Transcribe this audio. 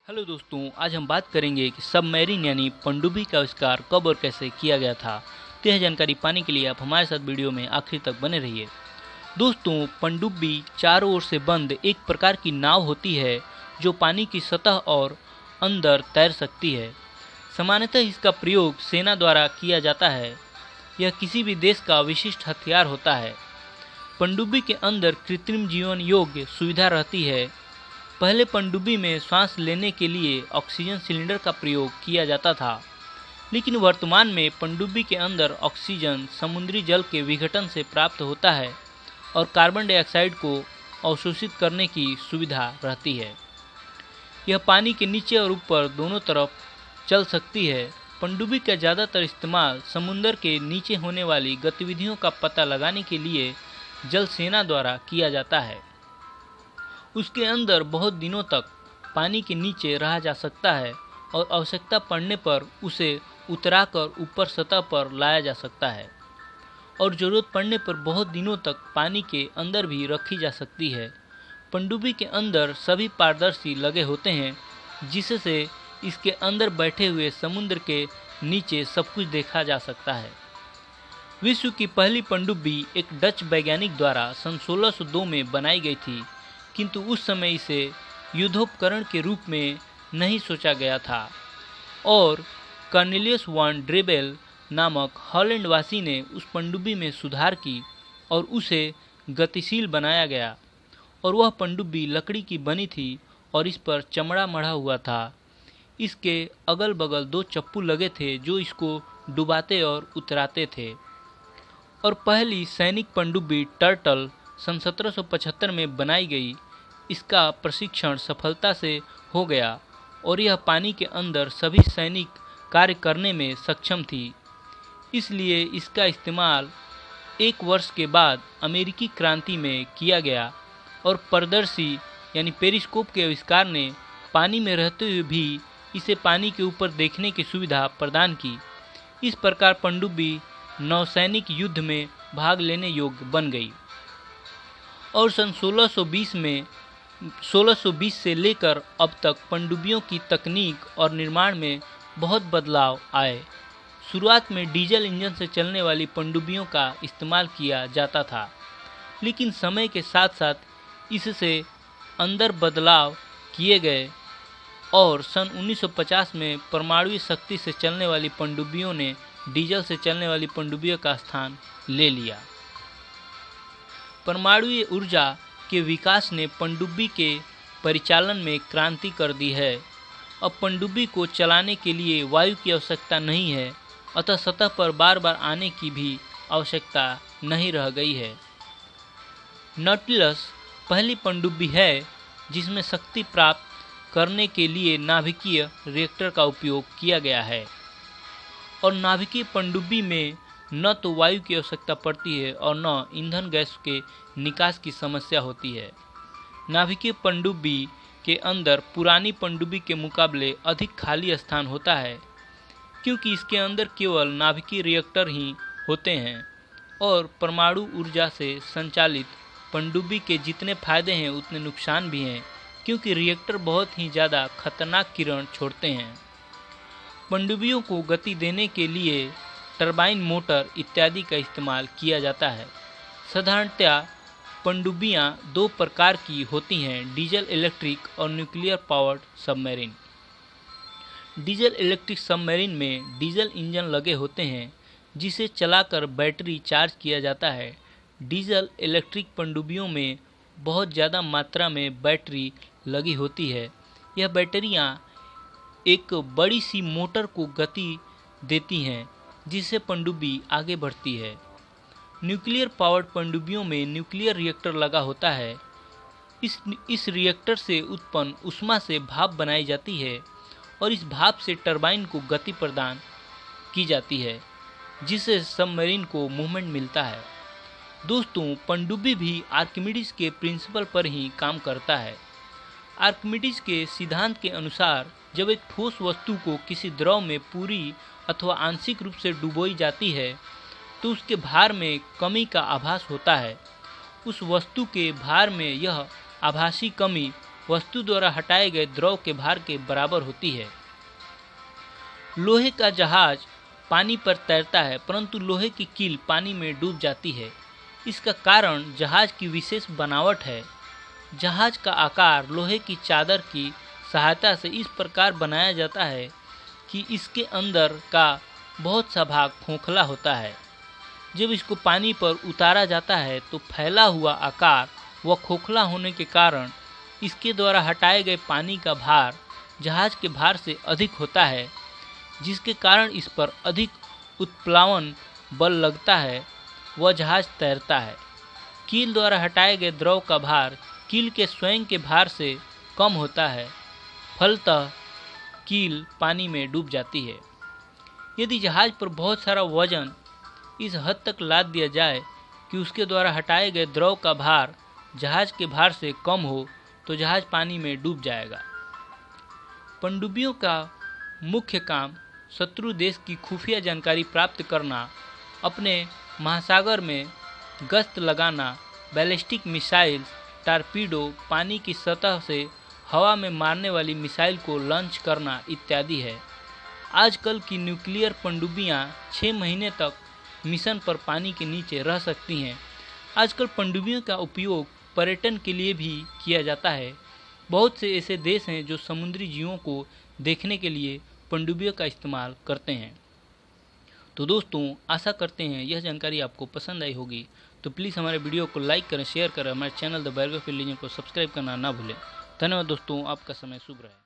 Hello दोस्तों, आज हम बात करेंगे कि सबमरीन यानी पनडुब्बी का आविष्कार कब और कैसे किया गया था। तो यह जानकारी पाने के लिए आप हमारे साथ वीडियो में आखिर तक बने रहिए। दोस्तों, पनडुब्बी चारों ओर से बंद एक प्रकार की नाव होती है जो पानी की सतह और अंदर तैर सकती है। सामान्यतः इसका प्रयोग सेना द्वारा किया जाता है। यह किसी भी देश का विशिष्ट हथियार होता है। पनडुब्बी के अंदर कृत्रिम जीवन योग्य सुविधा रहती है। पहले पनडुब्बी में सांस लेने के लिए ऑक्सीजन सिलेंडर का प्रयोग किया जाता था, लेकिन वर्तमान में पनडुब्बी के अंदर ऑक्सीजन समुद्री जल के विघटन से प्राप्त होता है और कार्बन डाइऑक्साइड को अवशोषित करने की सुविधा रहती है। यह पानी के नीचे और ऊपर दोनों तरफ चल सकती है। पनडुब्बी का ज़्यादातर इस्तेमाल समुद्र के नीचे होने वाली गतिविधियों का पता लगाने के लिए जल सेना द्वारा किया जाता है। उसके अंदर बहुत दिनों तक पानी के नीचे रहा जा सकता है और आवश्यकता पड़ने पर उसे उतराकर ऊपर सतह पर लाया जा सकता है और ज़रूरत पड़ने पर बहुत दिनों तक पानी के अंदर भी रखी जा सकती है। पनडुब्बी के अंदर सभी पारदर्शी लगे होते हैं, जिससे इसके अंदर बैठे हुए समुद्र के नीचे सब कुछ देखा जा सकता है। विश्व की पहली पनडुब्बी एक डच वैज्ञानिक द्वारा सन 1602 में बनाई गई थी, किंतु उस समय इसे युद्धोपकरण के रूप में नहीं सोचा गया था और कॉर्नेलियस वान ड्रेबेल नामक हॉलैंड वासी ने उस पनडुब्बी में सुधार की और उसे गतिशील बनाया गया। और वह पनडुब्बी लकड़ी की बनी थी और इस पर चमड़ा मढ़ा हुआ था। इसके अगल बगल 2 चप्पू लगे थे जो इसको डुबाते और उतराते थे। और पहली सैनिक पनडुब्बी टर्टल सन 1775 में बनाई गई। इसका प्रशिक्षण सफलता से हो गया और यह पानी के अंदर सभी सैनिक कार्य करने में सक्षम थी। इसलिए इसका इस्तेमाल 1 वर्ष के बाद अमेरिकी क्रांति में किया गया और पारदर्शी यानी पेरिस्कोप के आविष्कार ने पानी में रहते हुए भी इसे पानी के ऊपर देखने की सुविधा प्रदान की। इस प्रकार पनडुब्बी नौसैनिक युद्ध में भाग लेने योग्य बन गई और सन 1620 से लेकर अब तक पनडुब्बियों की तकनीक और निर्माण में बहुत बदलाव आए। शुरुआत में डीजल इंजन से चलने वाली पनडुब्बियों का इस्तेमाल किया जाता था, लेकिन समय के साथ साथ इससे अंदर बदलाव किए गए और सन 1950 में परमाणु शक्ति से चलने वाली पनडुब्बियों ने डीजल से चलने वाली पनडुब्बियों का स्थान ले लिया। परमाणु ऊर्जा के विकास ने पनडुब्बी के परिचालन में क्रांति कर दी है। अब पनडुब्बी को चलाने के लिए वायु की आवश्यकता नहीं है, अतः सतह पर बार बार आने की भी आवश्यकता नहीं रह गई है। नॉटिलस पहली पनडुब्बी है जिसमें शक्ति प्राप्त करने के लिए नाभिकीय रिएक्टर का उपयोग किया गया है और नाभिकीय पनडुब्बी में न तो वायु की आवश्यकता पड़ती है और न ईंधन गैस के निकास की समस्या होती है। नाभिकीय पनडुब्बी के अंदर पुरानी पनडुब्बी के मुकाबले अधिक खाली स्थान होता है, क्योंकि इसके अंदर केवल नाभिकीय रिएक्टर ही होते हैं और परमाणु ऊर्जा से संचालित पनडुब्बी के जितने फायदे हैं उतने नुकसान भी हैं, क्योंकि रिएक्टर बहुत ही ज़्यादा खतरनाक किरण छोड़ते हैं। पनडुब्बियों को गति देने के लिए टरबाइन मोटर इत्यादि का इस्तेमाल किया जाता है। साधारणतया पनडुब्बियाँ 2 प्रकार की होती हैं, डीजल इलेक्ट्रिक और nuclear powered submarine. Diesel electric submarine में डीजल इंजन लगे होते हैं जिसे चलाकर बैटरी चार्ज किया जाता है। डीजल इलेक्ट्रिक पनडुब्बियों में बहुत ज़्यादा मात्रा में बैटरी लगी होती है। यह बैटरियाँ एक बड़ी सी मोटर को गति देती हैं जिससे पनडुब्बी आगे बढ़ती है। न्यूक्लियर पावर्ड पनडुब्बियों में न्यूक्लियर रिएक्टर लगा होता है। इस रिएक्टर से उत्पन्न ऊष्मा से भाप बनाई जाती है और इस भाप से टरबाइन को गति प्रदान की जाती है, जिससे सबमरीन को मूवमेंट मिलता है। दोस्तों, पनडुब्बी भी आर्किमिडीज के प्रिंसिपल पर ही काम करता है। आर्किमिडीज के सिद्धांत के अनुसार जब एक ठोस वस्तु को किसी द्रव में पूरी अथवा आंशिक रूप से डुबोई जाती है तो उसके भार में कमी का आभास होता है। उस वस्तु के भार में यह आभासी कमी वस्तु द्वारा हटाए गए द्रव के भार के बराबर होती है। लोहे का जहाज पानी पर तैरता है, परंतु लोहे की कील पानी में डूब जाती है। इसका कारण जहाज की विशेष बनावट है। जहाज का आकार लोहे की चादर की सहायता से इस प्रकार बनाया जाता है कि इसके अंदर का बहुत सा भाग खोखला होता है। जब इसको पानी पर उतारा जाता है तो फैला हुआ आकार व खोखला होने के कारण इसके द्वारा हटाए गए पानी का भार जहाज के भार से अधिक होता है, जिसके कारण इस पर अधिक उत्प्लावन बल लगता है व जहाज तैरता है। कील द्वारा हटाए गए द्रव का भार कील के स्वयं के भार से कम होता है, फलतः कील पानी में डूब जाती है। यदि जहाज पर बहुत सारा वजन इस हद तक लाद दिया जाए कि उसके द्वारा हटाए गए द्रव का भार जहाज के भार से कम हो तो जहाज पानी में डूब जाएगा। पनडुब्बियों का मुख्य काम शत्रु देश की खुफिया जानकारी प्राप्त करना, अपने महासागर में गश्त लगाना, बैलिस्टिक मिसाइल, टारपीडो, पानी की सतह से हवा में मारने वाली मिसाइल को लॉन्च करना इत्यादि है। आजकल की न्यूक्लियर पनडुब्बियां 6 महीने तक मिशन पर पानी के नीचे रह सकती हैं। आजकल पनडुब्बियों का उपयोग पर्यटन के लिए भी किया जाता है। बहुत से ऐसे देश हैं जो समुद्री जीवों को देखने के लिए पनडुब्बियों का इस्तेमाल करते हैं। तो दोस्तों, आशा करते हैं यह जानकारी आपको पसंद आई होगी। तो प्लीज़ हमारे वीडियो को लाइक करें, शेयर करें, हमारे चैनल द बायोग्राफी लीजेंड को सब्सक्राइब करना ना भूलें। धन्यवाद दोस्तों, आपका समय शुभ रहे।